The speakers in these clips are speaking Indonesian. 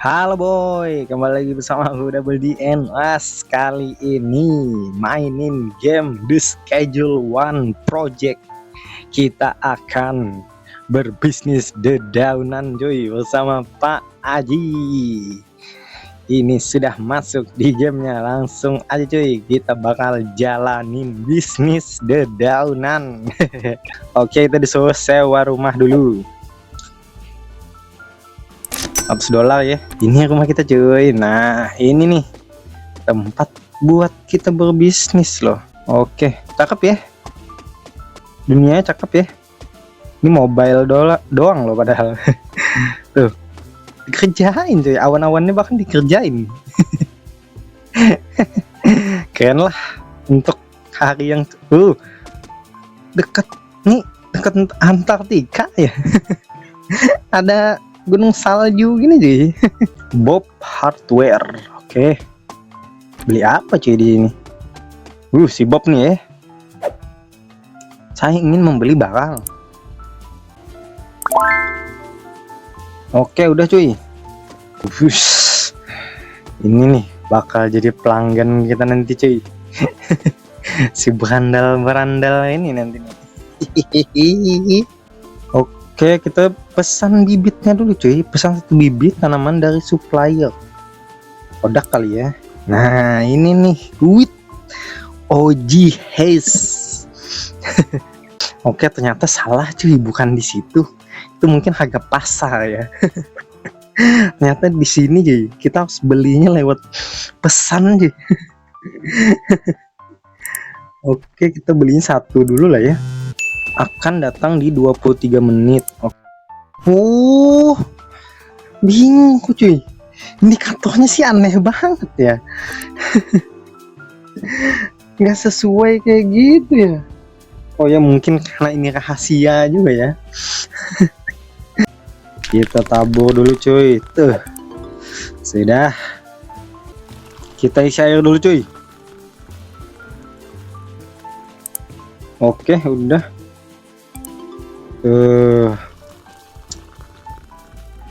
Halo boy, kembali lagi bersama aku Double DN. Kali ini mainin game The Schedule One Project. Kita akan berbisnis dedaunan cuy bersama Pak Aji. Ini sudah masuk di gamenya, langsung aja cuy. Kita bakal jalanin bisnis dedaunan. Oke, kita disuruh sewa rumah dulu. $100 ya. Ini rumah kita cuy. Nah ini nih tempat buat kita berbisnis loh. Oke, cakep ya, dunianya cakep ya. Ini mobile doang loh padahal. Tuh dikerjain cuy, awan-awannya bahkan dikerjain. Keren lah untuk hari yang deket nih, deket Antartika ya. Ada gunung salju gini cuy. Bob Hardware. Oke, beli apa cuy di sini? Si Bob nih ya. Saya ingin membeli barang. Oke, udah cuy. Ini nih bakal jadi pelanggan kita nanti cuy. Si berandal ini nanti nih. Oke, kita pesan bibitnya dulu cuy. Pesan 1 bibit tanaman dari supplier. Kodak kali ya. Nah ini nih, with OG Haze. Oke, ternyata salah cuy, bukan di situ. Itu mungkin harga pasar ya. Ternyata di sini cuy, kita harus belinya lewat pesan cuy. Oke, kita belinya 1 dulu lah ya. Akan datang di 23 menit. Bingung cuy, indikatornya sih aneh banget ya. Nggak sesuai kayak gitu ya. Oh ya, mungkin karena ini rahasia juga ya. Kita tabur dulu cuy. Tuh sudah, kita isi air dulu cuy. Oke, udah.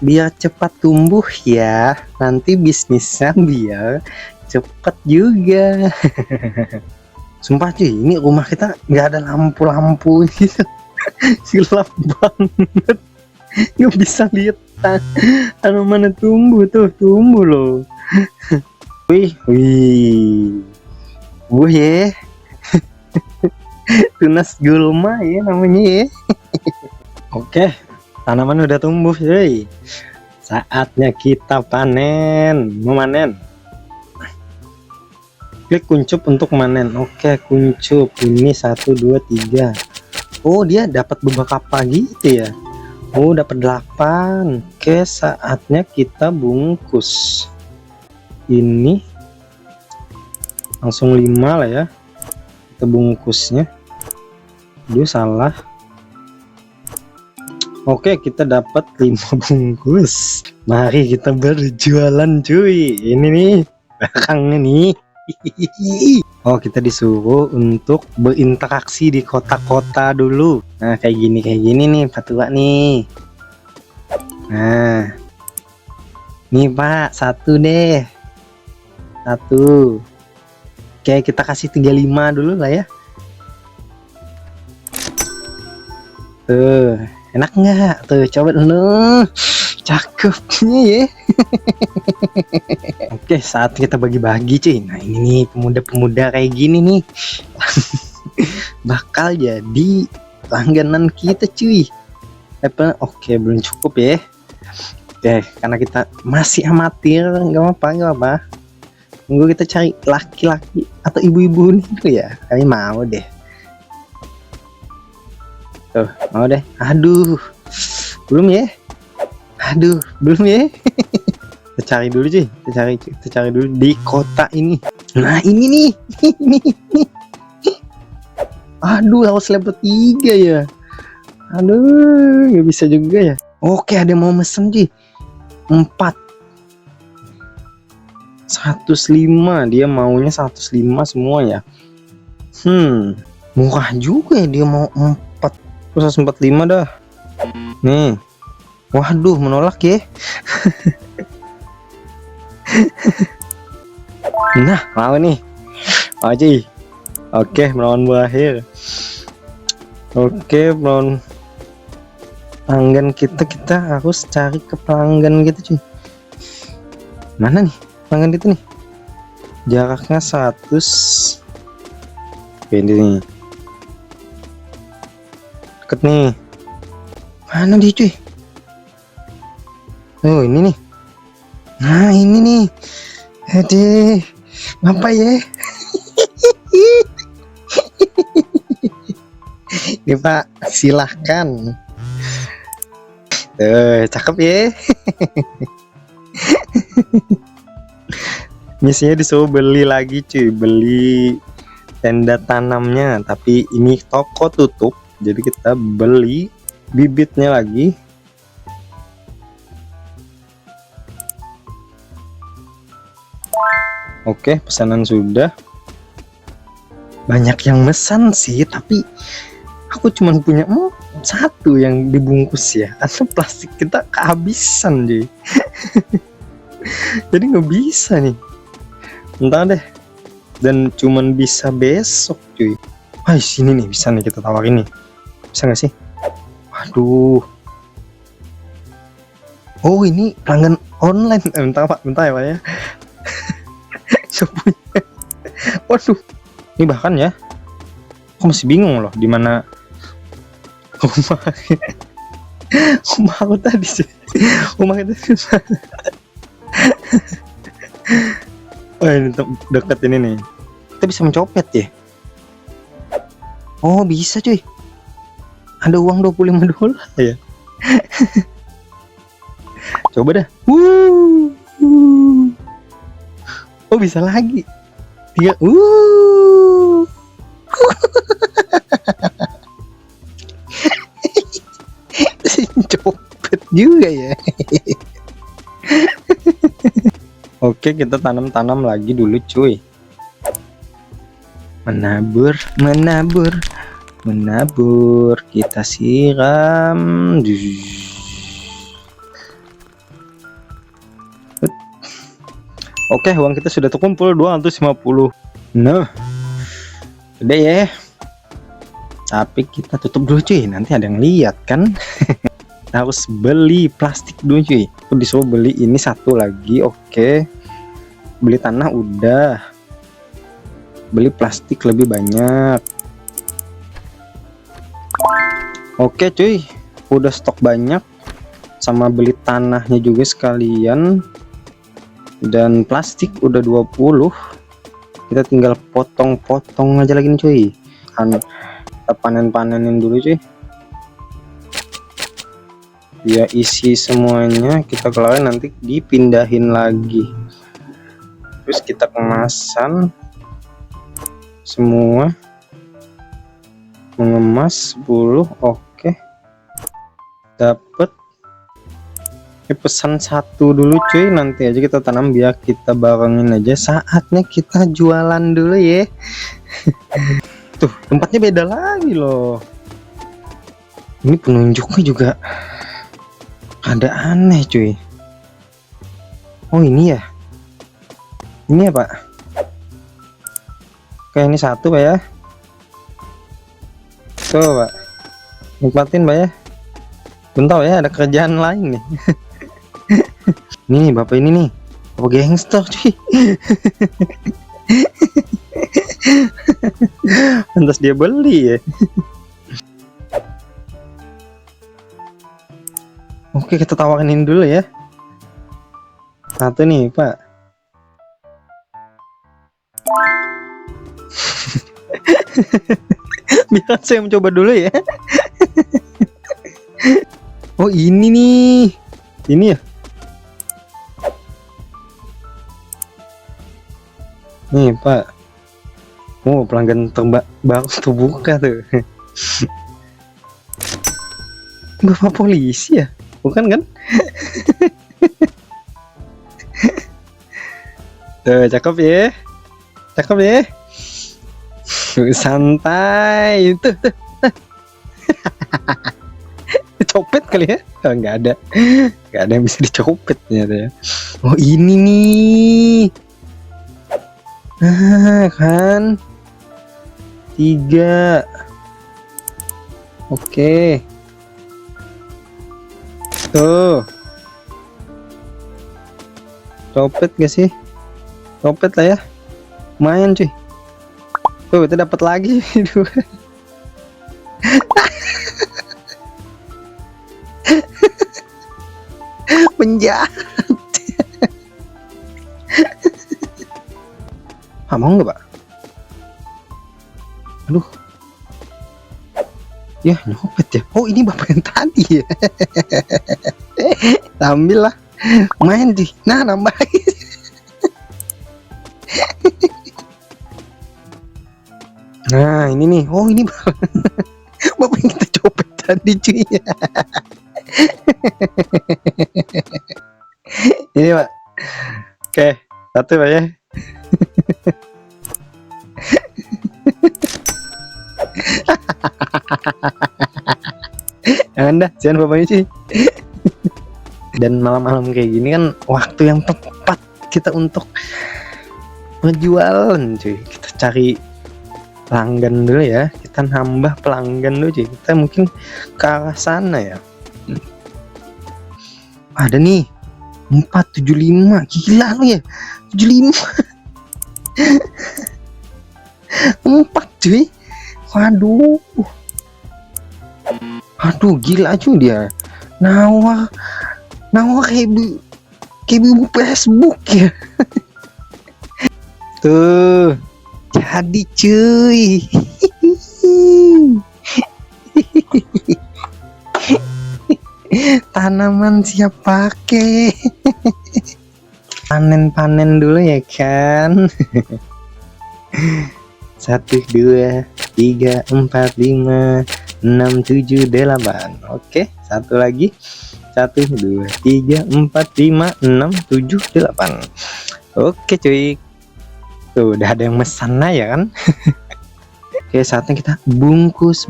Biar cepat tumbuh ya, nanti bisnisnya biar cepat juga. Sumpah cuy, ini rumah kita nggak ada lampu-lampu gitu. Silap banget, nggak bisa lihat tanaman tumbuh. Tuh tumbuh loh. Wih ya. Tunas gulma ya namanya ya. Oke, tanaman udah tumbuh cuy. Saatnya kita panen. Memanen. Klik kuncup untuk manen. Oke, kuncup ini 1 2 3. Oh, dia dapat beberapa gitu ya. Oh, dapat 8. Oke, saatnya kita bungkus. Ini langsung 5 lah ya. Kita bungkusnya. Dia salah. Oke, kita dapat 5 bungkus. Mari kita berjualan cuy. Ini nih barangnya nih. Oh, kita disuruh untuk berinteraksi di kota-kota dulu. Nah kayak gini nih Pak Tua nih. Nah nih Pak, 1 deh, 1. Oke, kita kasih 35 dulu lah ya. Tuh, enak nggak tuh, coba dulu. Cakepnya ya. Oke, saat kita bagi-bagi cuy. Nah ini nih, pemuda-pemuda kayak gini nih bakal jadi langganan kita cuy. Oke, belum cukup ya. Oke, karena kita masih amatir, nggak apa-apa. Tunggu, kita cari laki-laki atau ibu-ibu nih tuh ya. Kami mau deh. Tuh, mau deh. Aduh, belum ya. Kita cari dulu cuy. Kita cari dulu di kota ini. Nah ini nih. Aduh, harus level 3 ya. Aduh, nggak bisa juga ya. Oke, ada mau mesen cuy. 4 105, dia maunya 105 semua ya. Murah juga ya, dia mau 4. 145 dah. Nih. Waduh, menolak ya. Nah, mau nih. Mau cuy. Oke, melawan berakhir. Oke, melawan pelanggan kita harus cari ke pelanggan gitu cuy. Mana nih pelanggan itu nih? Jaraknya 100. Oke, ini nih. Deket nih. Mana dia cuy? Oh, ini nih. Nah, ini nih. Aduh, apa ya? Ini Pak, silahkan. Cakep ya. Misinya disuruh beli lagi cuy, beli tenda tanamnya, tapi ini toko tutup, jadi kita beli bibitnya lagi. Oke, pesanan sudah. Banyak yang pesan sih, tapi aku cuma punya satu yang dibungkus ya, atau plastik kita kehabisan deh. Jadi nggak bisa nih, entah deh, dan cuman bisa besok cuy. Sini nih bisa nih kita tawarin nih, bisa nggak sih? Waduh, oh ini pelanggan online. Bentar pak, bentar ya pak ya. Waduh, ini bahkan ya, aku masih bingung loh di mana rumah aku tadi sih. Rumah kita oh ini deket ini nih, kita bisa mencopet ya. Oh bisa cuy, ada uang $25 ya. Coba dah. Oh bisa lagi 3. Copet juga ya. Oke, kita tanam lagi dulu cuy. Menabur kita siram. Oke, uang kita sudah terkumpul 250. Nah, udah ya. Tapi kita tutup dulu cuy, nanti ada yang lihat kan. Harus beli plastik dulu cuy. Aku disuruh beli ini satu lagi. Oke, beli tanah udah, beli plastik lebih banyak. Oke cuy, udah stok banyak, sama beli tanahnya juga sekalian, dan plastik udah 20. Kita tinggal potong-potong aja lagi nih cuy. Kita panen-panenin dulu cuy. Ya isi semuanya kita kelarin, nanti dipindahin lagi, terus kita kemasan semua, mengemas 10. Oke, dapet. Pesan satu dulu cuy, nanti aja kita tanam, biar kita barengin aja. Saatnya kita jualan dulu ya. Tuh tempatnya beda lagi loh, ini penunjuknya juga ada aneh cuy. Oh ini ya, ini ya pak. Oke, ini satu pak ya. Tuh pak, nikmatin pak ya. Bentar ya, ada kerjaan lain nih. Nih bapak ini nih, bapak gangster cuy. Pantas dia beli ya. Oke, kita tawarin dulu ya. Satu nih pak. Biar saya mencoba dulu ya. Oh ini nih, ini ya. Nih pak. Oh pelanggan baru terbuka tuh. Bapak polisi ya? Bukan kan? Tuh cakep ya, cakep ya. Santai tuh. dicopet kali ya? Oh, nggak ada yang bisa dicopet ternyata ya. Oh ini nih, nah kan 3. Oke, tuh copet gak sih? Copet lah ya, lumayan cuy. Tuh kita dapat lagi. Penjahat. Mau nggak pak? Aduh, ya nyopet ya. Oh ini bapak yang tadi ya. Ambil lah, main di. Nah nambah. Nah ini nih. Oh ini bapak yang kita copet tadi cuy. Ini pak. Oke, satu pak ya. Jangan dah, jangan bapaknya sih. Dan malam-malam kayak gini kan waktu yang tepat kita untuk ngejualan cuy. Kita cari pelanggan dulu ya, kita nambah pelanggan dulu cuy. Kita mungkin ke arah sana ya. Ada nih 475, gila lu ya, 75. 4 cuy. Waduh, aduh gila cuy dia. Nawar kayak ibu Facebook ya. Tuh jadi cuy. Tanaman siap pakai. Panen dulu ya kan. 1 2 3 4 5 6 7 8. Oke, satu lagi. 1 2 3 4 5 6 7 8. Oke cuy, tuh udah ada yang mesan lah ya kan. Oke, saatnya kita bungkus.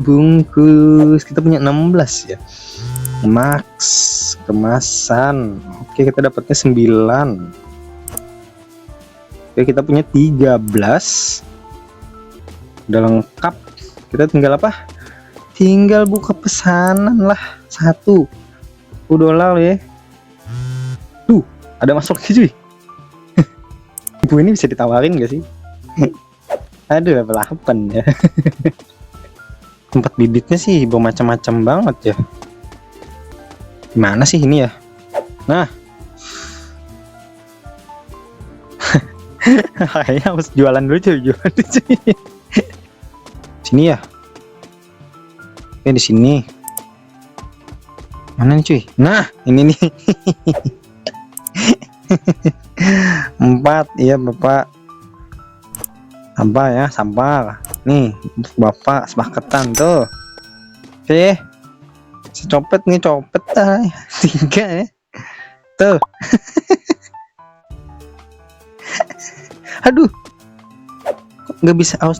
Kita punya 16 ya, max kemasan. Oke, kita dapatnya 9. Oke, kita punya 13. Udah lengkap. Kita tinggal apa? Tinggal buka pesanan lah. 1 $10 ya. Tuh ada masuk cuy. Ibu ini bisa ditawarin gak sih? Aduh, level 8 ya. Tempat bibitnya sih bermacam-macam banget ya. Gimana sih ini ya? Nah, kayaknya harus jualan dulu cuy. Sini ya. Oke, di sini. Mana nih cuy? Nah, ini nih. 4, iya bapak. Sampah ya, sampah. Nih, bapak sepaketan tuh. Oke. Secopet nih, copet dah. 3 ya. Tuh. Aduh. Nggak bisa, harus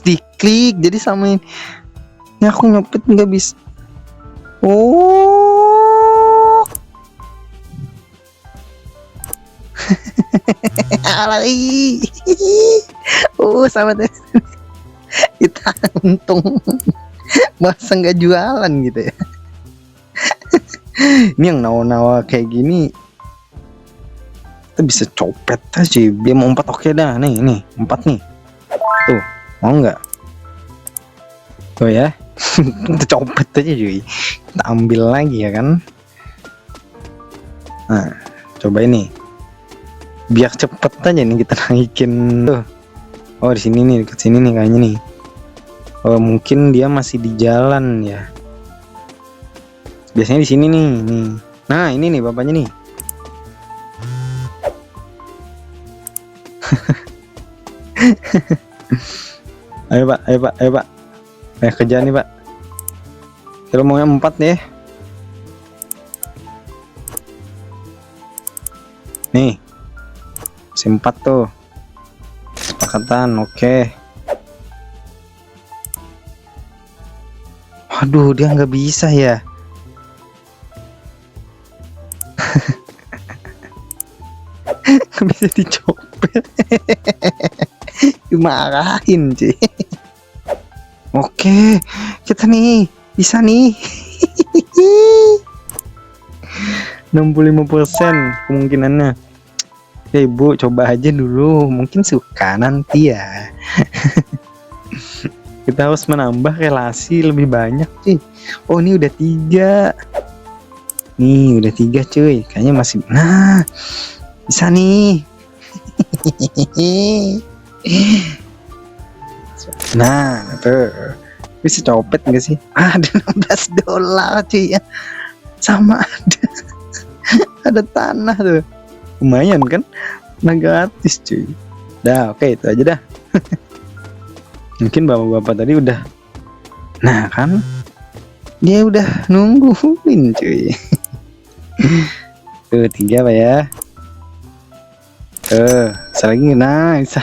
diklik. Jadi sama ini. Ini aku nyopet nggak bisa. Oh. Lagi. Oh, sama deh. Kita untung. Masa nggak jualan gitu ya. Ini yang nawa-nawa kayak gini kita bisa copet aja. Dia mau 4, oke dah. Nih 4 nih. Tuh, mau nggak? Tuh ya. Kita copet aja cuy. Kita ambil lagi ya kan. Nah, coba ini. Biar cepet aja nih kita naikin tuh. Oh, di sini nih, dekat sini nih kayaknya nih. Oh, mungkin dia masih di jalan ya. Biasanya di sini nih. Nah, ini nih bapaknya nih. Ayo pak. Ayo kerja nih pak. Kita maunya 4 nih. Nih. 4 tuh. Sepakatan, oke. Waduh, dia nggak bisa ya. Nggak bisa dicopet. Dimarahin cuy. Oke, kita nih bisa nih. 65% kemungkinannya. Ibu coba aja dulu, mungkin suka nanti ya. Kita harus menambah relasi lebih banyak cuy. Oh ini udah 3. Nih udah 3 cuy. Kayaknya masih. Nah bisa nih. Nah tuh bisa copet gak sih? Ada $16 cuy ya. Sama ada tanah tuh. Lumayan kan? Nah gratis cuy. Dah oke itu aja dah. Mungkin bapak-bapak tadi udah. Nah kan dia udah nungguin cuy. Tuh 3 Pak ya. Bisa lagi. Nah bisa.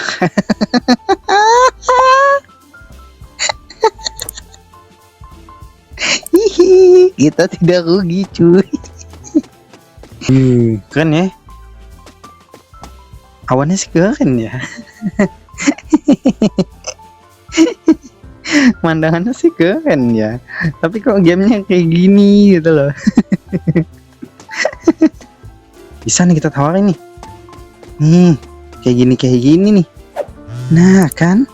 Kita tidak rugi cuy. Keren ya. Awannya sih keren ya. Pemandangannya sih keren ya. Tapi kok gamenya kayak gini gitu loh. Bisa nih kita tawarin nih. Nih kayak gini nih. Nah kan.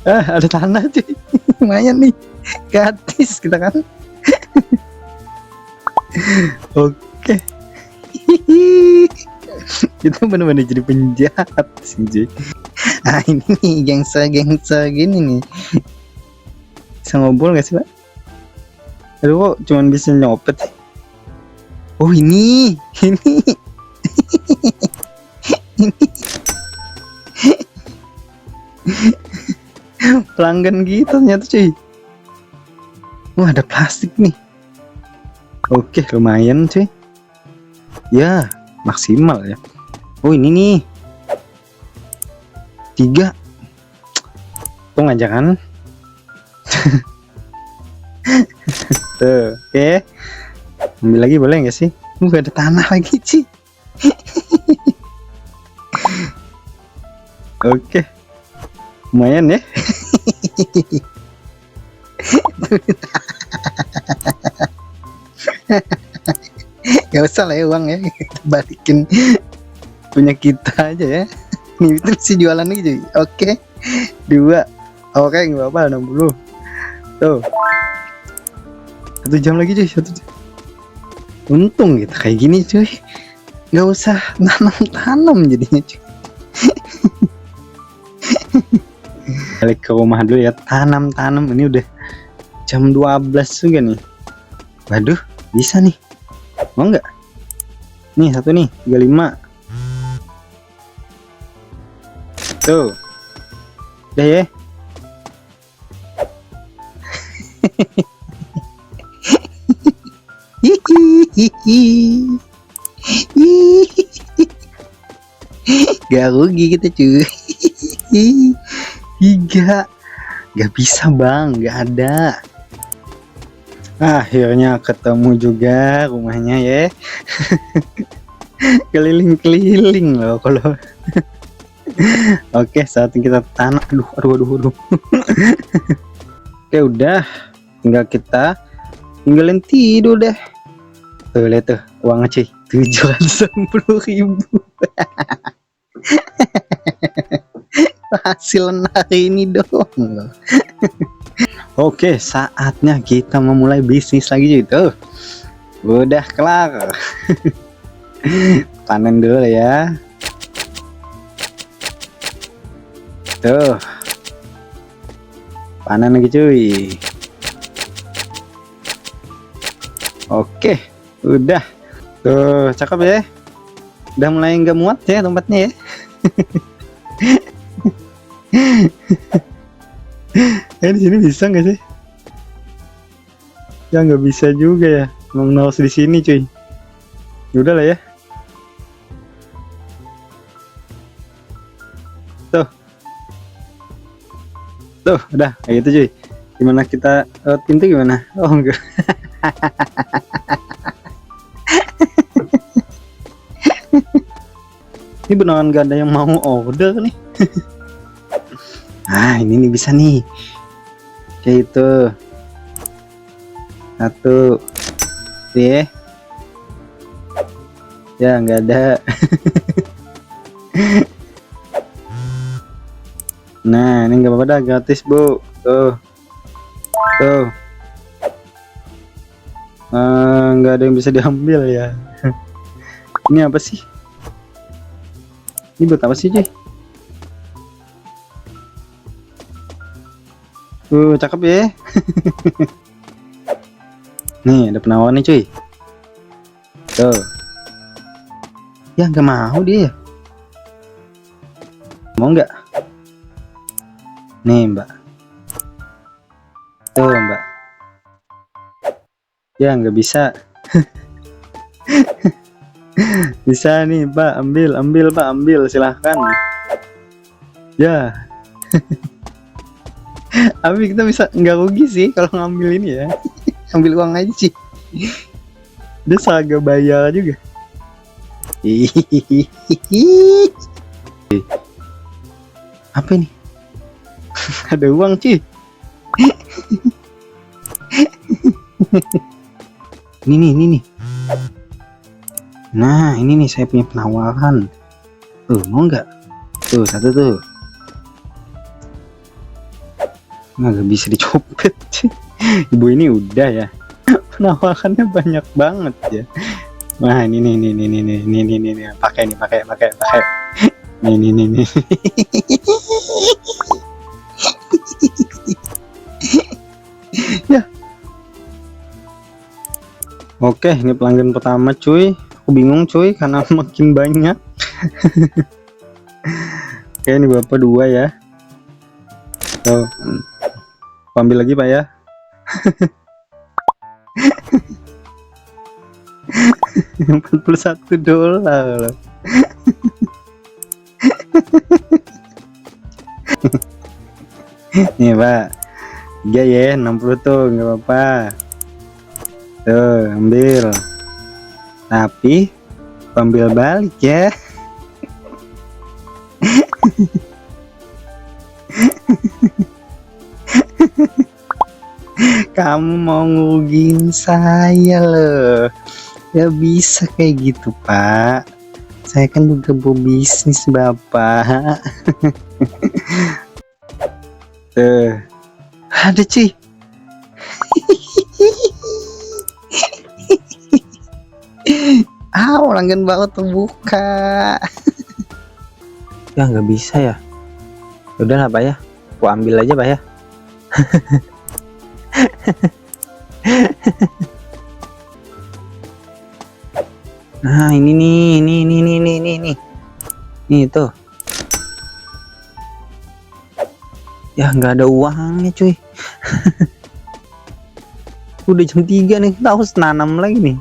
Ada tanah cuy. Lumayan nih. Gratis kita kan. Oke. Kita bener-bener jadi penjahat sih cuy. Ah ini nih gangster gini nih. Bisa ngobrol gak sih Pak? Aduh kok cuman bisa nyopet sih. Oh ini. Pelanggan gitu ternyata cuy. Wah ada plastik nih. Oke lumayan cuy. Ya maksimal ya. Oh ini nih 3. Tuh aja kan. Tuh oke. Ambil lagi boleh nggak sih? Gak ada tanah lagi sih. Oke lumayan ya. Gak usah lah ya uang ya, kita balikin punya kita aja ya. Nih itu si jualan lagi cuy. Oke 2. Oke nggak apa-apa 60. Tuh 1 jam lagi cuy. 1 jam. Untung gitu kayak gini cuy. Gak usah tanam jadinya cuy. Balik ke rumah dulu ya. Tanam. Ini udah jam 12 juga nih. Waduh bisa nih. Mau nggak? Nih 1 nih 35. Tuh udah ya. Gak rugi kita cuy. 3. Gak bisa bang, gak ada. Akhirnya ketemu juga rumahnya ya. Keliling-keliling loh kalau. Oke saatnya kita tanah. Aduh. Oke udah, tinggal kita tinggalin tidur deh. Tuh lihat tuh uangnya cuy 710.000. Hasil hari ini dong. Oke saatnya kita memulai bisnis lagi gitu. Udah kelar. Panen dulu ya. Tuh panen lagi cuy. Oke udah tuh cakep ya. Udah mulai nggak muat ya tempatnya ya. Di sini bisa nggak sih? Ya nggak bisa juga ya. Harus di sini cuy. Udah lah ya. Tuh udah kayak gitu cuy. Gimana kita pintu gimana? Oh enggak. Ini beneran gak ada yang mau order nih. Ah, ini nih bisa nih. Kayak itu. Satu. Ya. Ya, nggak ada. Nah, ini nggak apa-apa dah, gratis, Bu. Tuh. Tuh. Nggak ada yang bisa diambil ya. Ini apa sih? Ini buat apa sih, cuy? Cakep ya. Nih, ada penawar nih, cuy. Tuh. Ya, nggak mau dia. Mau nggak? Nih, Mbak. Tuh, Mbak. Ya, nggak bisa. Bisa nih, Pak. Ambil, Pak. Ambil, silahkan. Ya. Tapi kita bisa nggak rugi sih kalau ngambil ini ya. Ambil uang aja sih. Dia saga bayar juga. Apa ini? Ada uang cuy. Ini nih. Nah, ini nih saya punya penawaran. Tuh, mau nggak? Tuh, satu tuh. Nggak bisa dicopet. Ibu ini udah ya. Penawarannya banyak banget ya. Wah, ini nih. Pakai. Nih. Ya. Oke, ini pelanggan pertama cuy. Aku bingung cuy karena makin banyak. Oke, ini Bapak 2 ya. Tuh. Ambil lagi Pak ya. $41. Nih Pak, 3 ya, 60 tuh, nggak apa-apa. Tuh, ambil. Tapi ambil balik ya. Kamu mau ngerugiin saya loh. Ya bisa kayak gitu Pak. Saya kan juga berbisnis Bapak. Tuh. Ada cuy. Pelanggan baru terbuka. Ya nggak bisa ya. Udah lah Pak ya. Aku ambil aja Pak ya. Nah, ini nih. Nih tuh. Ya nggak ada uangnya cuy. Udah jam 3 nih, kita harus nanam lagi nih.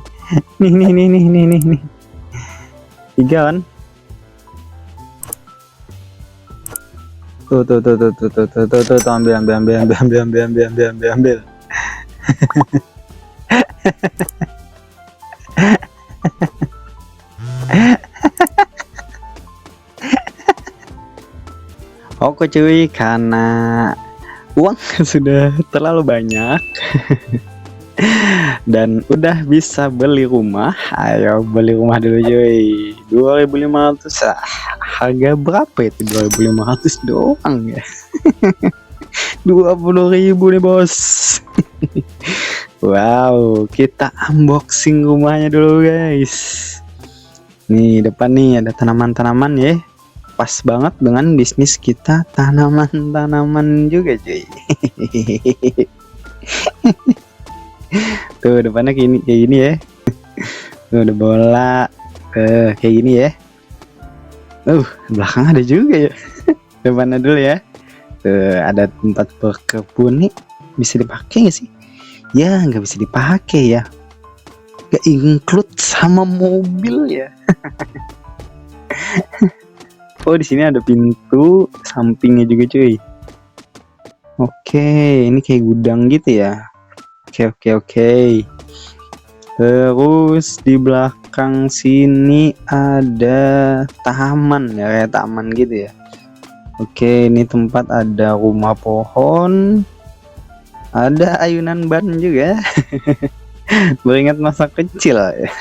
Nih. 3 kan? Tuh, ambil. Oke cuy, karena uang sudah terlalu banyak dan udah bisa beli rumah. Ayo beli rumah dulu cuy. 2.500. Harga berapa itu? 2.500 doang ya. 20.000 nih bos. Wow, kita unboxing rumahnya dulu guys. Nih depan nih ada tanaman-tanaman ya. Pas banget dengan bisnis kita, tanaman-tanaman juga cuy. Tuh depannya kayak gini ya. Tuh ada bola. Kayak gini ya. Belakang ada juga ya. Depannya dulu ya. Tuh ada tempat berkebun nih. Bisa dipakai nggak sih? Ya nggak bisa dipakai ya. Gak include sama mobil ya. Oh di sini ada pintu sampingnya juga cuy. Oke, ini kayak gudang gitu ya. Oke. Terus di belakang sini ada taman ya, kayak taman gitu ya. Oke, ini tempat ada rumah pohon, ada ayunan ban juga. Beringat masa kecil ya.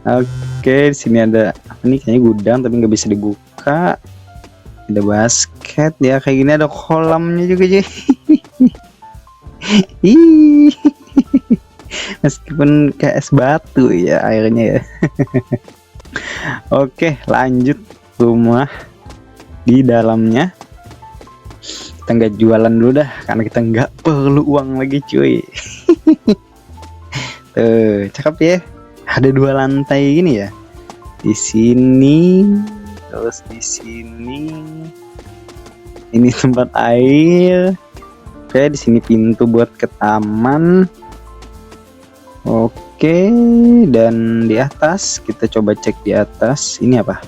Oke, di sini ada apa nih? Kayaknya gudang tapi nggak bisa dibuka. Ada basket ya, kayak gini ada kolamnya juga cuy. Ih, meskipun kayak es batu ya airnya ya. Oke, lanjut rumah di dalamnya. Kita nggak jualan dulu dah karena kita nggak perlu uang lagi cuy. Tuh, cakep ya. Ada 2 lantai gini ya. Di sini, terus di sini. Ini tempat air. Oke, di sini pintu buat ke taman. Oke, dan di atas kita coba cek di atas. Ini apa?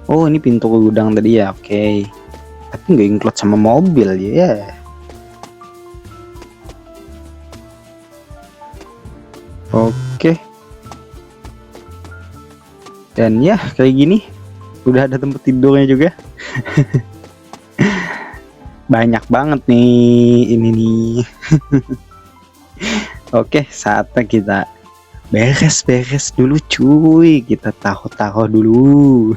Oh, ini pintu ke gudang tadi ya. Oke. Tapi nggak include sama mobil ya. Oke. Dan ya kayak gini. Udah ada tempat tidurnya juga. Banyak banget nih ini nih. Oke, saatnya kita beres-beres dulu cuy. Kita taruh-taruh dulu.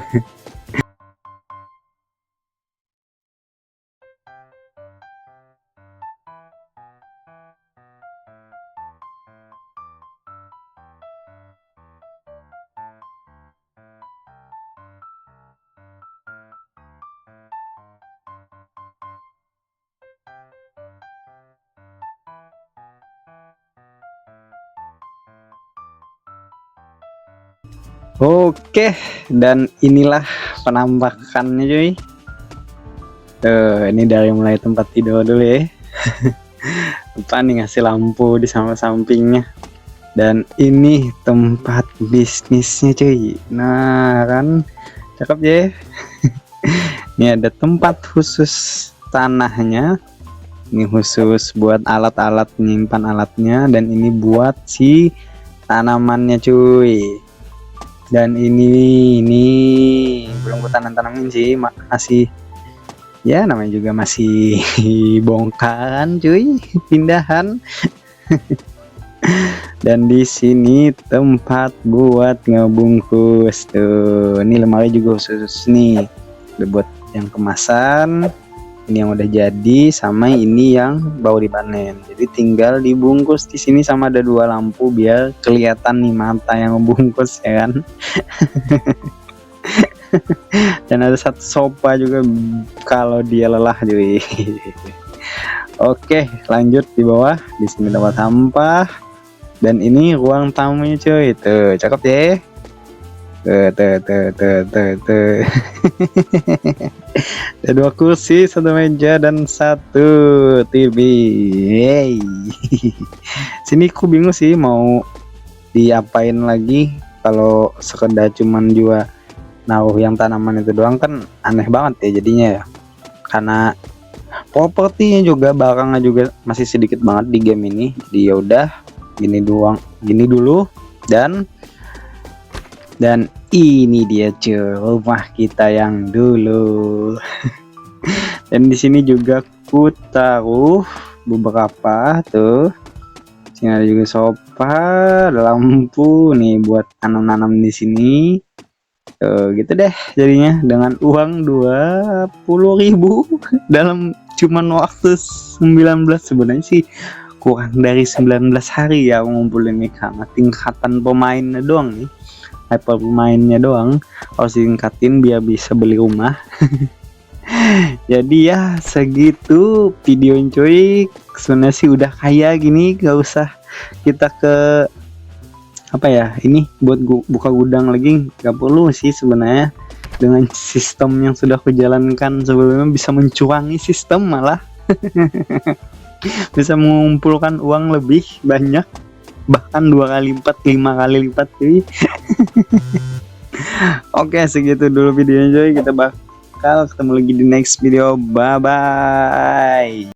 Oke, dan inilah penampakannya cuy. Ini dari mulai tempat tidur dulu ya. Lupa nih ngasih lampu di samping-sampingnya. Dan ini tempat bisnisnya cuy. Nah kan cakep ya. Ini ada tempat khusus tanahnya. Ini khusus buat alat-alat, menyimpan alatnya. Dan ini buat si tanamannya cuy. Dan ini belum kutanam-tanamin sih, masih ya namanya juga masih bongkaran cuy, pindahan. Dan di sini tempat buat ngebungkus tuh. Ini lemari juga khusus nih, udah buat yang kemasan. Ini yang udah jadi sama ini yang baru dipanen. Jadi tinggal dibungkus di sini sama ada 2 lampu biar kelihatan nih mata yang ngebungkus ya kan. Dan ada 1 sofa juga kalau dia lelah cuy. Oke, lanjut di bawah. Di sini tempat sampah. Dan ini ruang tamunya cuy. Tuh, cakep ya. Tuh. Ada 2 kursi, 1 meja dan 1 TV. Hey. Sini aku bingung sih mau diapain lagi. Kalau sekedar cuman juga naruh yang tanaman itu doang kan aneh banget ya jadinya ya. Karena propertinya juga, barangnya juga masih sedikit banget di game ini. Jadi ya udah gini dulu dan ini dia cuy, rumah kita yang dulu. Dan di sini juga ku taruh beberapa tuh. Sini ada juga sofa, ada lampu nih buat nanam-nanam di sini. Tuh, gitu deh jadinya dengan uang 20.000 dalam cuman waktu 19, sebenarnya sih kurang dari 19 hari ya ngumpulin nih, karena tingkatan pemainnya doang nih, level pemainnya doang harus ditingkatin biar bisa beli rumah. Jadi ya segitu video cuy, sebenarnya sih udah kaya gini, gak usah kita ke apa ya, ini buat buka gudang lagi gak perlu sih sebenarnya. Dengan sistem yang sudah aku jalankan sebelumnya bisa mencurangi sistem malah. Bisa mengumpulkan uang lebih banyak, bahkan 2 kali lipat, 5 kali lipat cuy. Oke, segitu dulu videonya cuy, kita bakal ketemu lagi di next video. Bye bye.